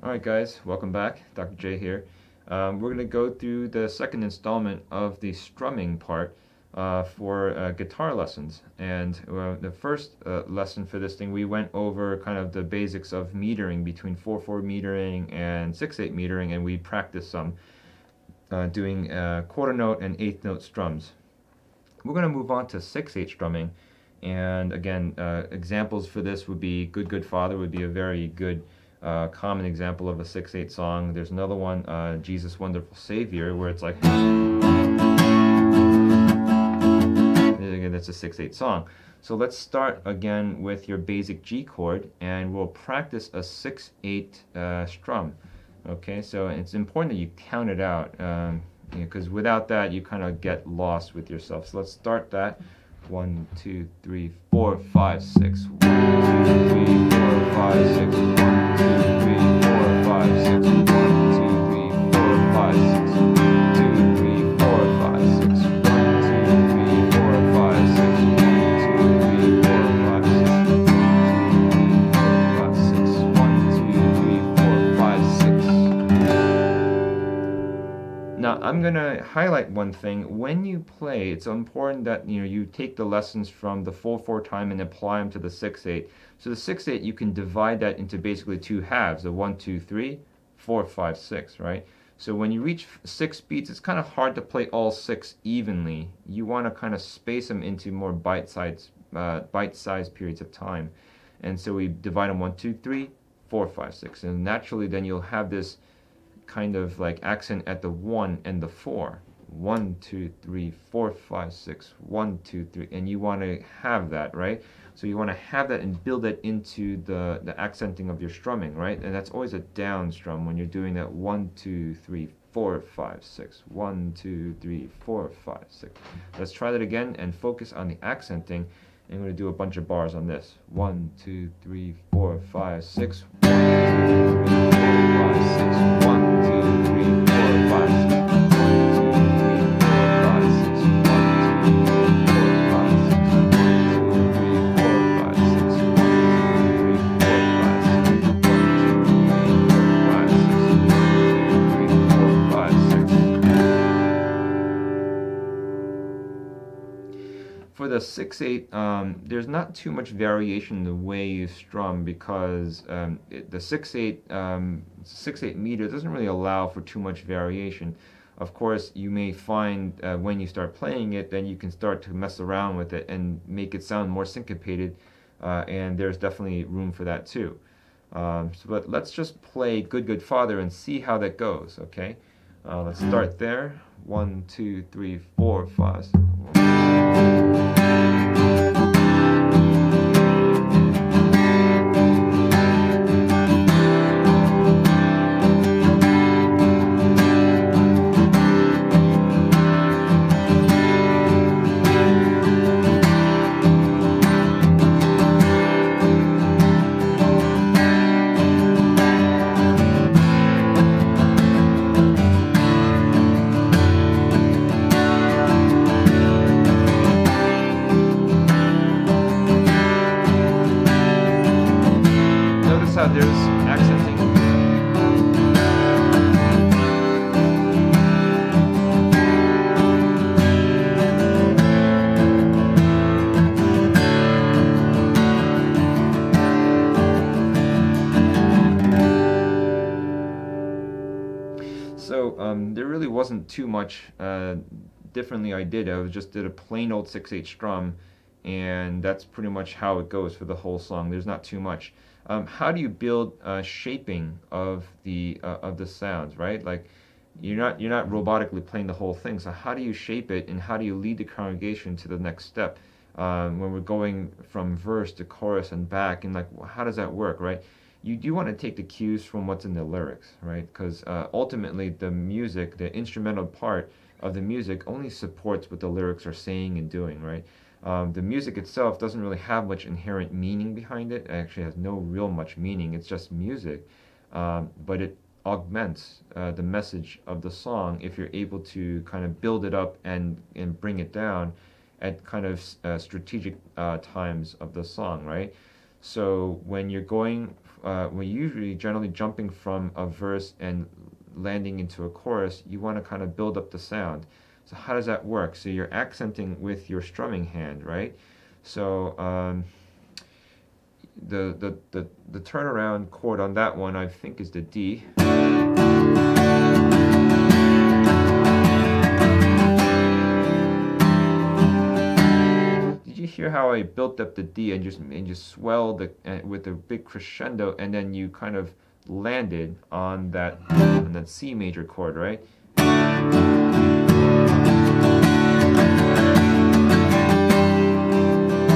Alright guys, welcome back. Dr. J here. We're going to go through the second installment of the strumming part for guitar lessons. And the first lesson for this thing, we went over kind of the basics of metering between 4/4 metering and 6/8 metering, and we practiced some doing quarter note and eighth note strums. We're going to move on to 6/8 strumming. And again, examples for this would be Good Good Father would be a very good common example of a 6/8 song. There's another one, Jesus Wonderful Savior, where it's like, again, that's a 6/8 song. So let's start again with your basic G chord, and we'll practice a 6/8 strum. Okay, so it's important that you count it out, because without that you kind of get lost with yourself. So let's start that. 1, 2, 3, 4, 5, 6. 1, 2, 3, 4, 5, 6. 1, 2, 3, 4, 5, 6. 1, 2, 3, 4, 5, 6. 2, 3, 4, 5, 6. 1, 2, 3, 4, 5, 6. 1, 2, 3, 4, 5, 6. 1, 2, 3, 4, 5, 6. Now I'm going to highlight one thing. When you play, it's important that you take the lessons from the full 4 time and apply them to the 6/8. So the 6/8, you can divide that into basically 2 halves, the 1, 2, 3, 4, 5, 6, right? So when you reach 6 beats, it's kind of hard to play all 6 evenly. You want to kind of space them into more bite-sized periods of time. And so we divide them 1, 2, 3, 4, 5, 6. And naturally then you'll have this kind of like accent at the 1 and the 4. 1, 2, 3, 4, 5, 6. 1, 2, 3, and you want to have that, right? So you want to have that and build it into the accenting of your strumming, right? And that's always a down strum when you're doing that 1, 2, 3, 4, 5, 6. 1, 2, 3, 4, 5, 6. Let's try that again and focus on the accenting. And I'm going to do a bunch of bars on this. 1, 2, 3, 4, 5, 6. 1, 2, 3, 4, 5, 6. 1, 2, 3, 4, 5, 6. For the 6/8, there's not too much variation in the way you strum, because the 6/8 meter doesn't really allow for too much variation. Of course, you may find when you start playing it, then you can start to mess around with it and make it sound more syncopated, and there's definitely room for that too. But let's just play Good Good Father and see how that goes, okay? Let's start there. 1, 2, 3, 4, 5. There's accenting. So there really wasn't too much differently I did. I just did a plain old 6/8 strum, and that's pretty much how it goes for the whole song. There's not too much. How do you build shaping of the sounds, right? Like you're not robotically playing the whole thing. So how do you shape it, and how do you lead the congregation to the next step when we're going from verse to chorus and back? And like, how does that work, right? You do want to take the cues from what's in the lyrics, right? Because ultimately the music, the instrumental part of the music, only supports what the lyrics are saying and doing, right? The music itself doesn't really have much inherent meaning behind it. It actually has no real much meaning. It's just music. But it augments the message of the song if you're able to kind of build it up and bring it down at kind of strategic times of the song, right? So when you're going we're usually generally jumping from a verse and landing into a chorus, you want to kind of build up the sound. So how does that work? So you're accenting with your strumming hand, right? So the turnaround chord on that one, I think, is the D. Did you hear how I built up the D and just swelled with a big crescendo, and then you kind of landed on that C major chord, right?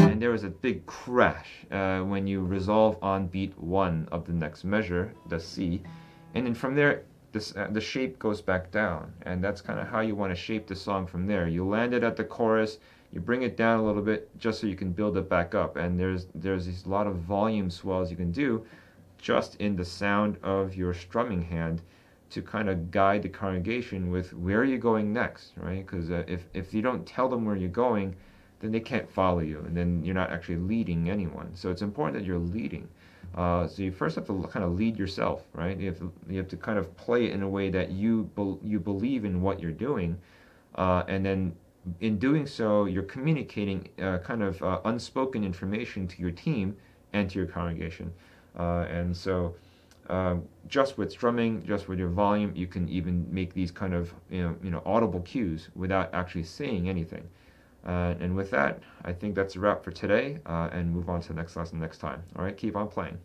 And there was a big crash when you resolve on beat 1 of the next measure, the C, and then from there the shape goes back down, and that's kind of how you want to shape the song from there. You land it at the chorus, you bring it down a little bit just so you can build it back up, and there's a lot of volume swells you can do just in the sound of your strumming hand to kind of guide the congregation with where you're going next, right? Because if you don't tell them where you're going, then they can't follow you, and then you're not actually leading anyone. So it's important that you're leading. So you first have to kind of lead yourself, right? You have to kind of play it in a way that you believe in what you're doing, and then in doing so, you're communicating kind of unspoken information to your team and to your congregation. And so just with strumming, just with your volume, you can even make these kind of audible cues without actually saying anything. And with that, I think that's a wrap for today, and move on to the next lesson next time. All right, keep on playing.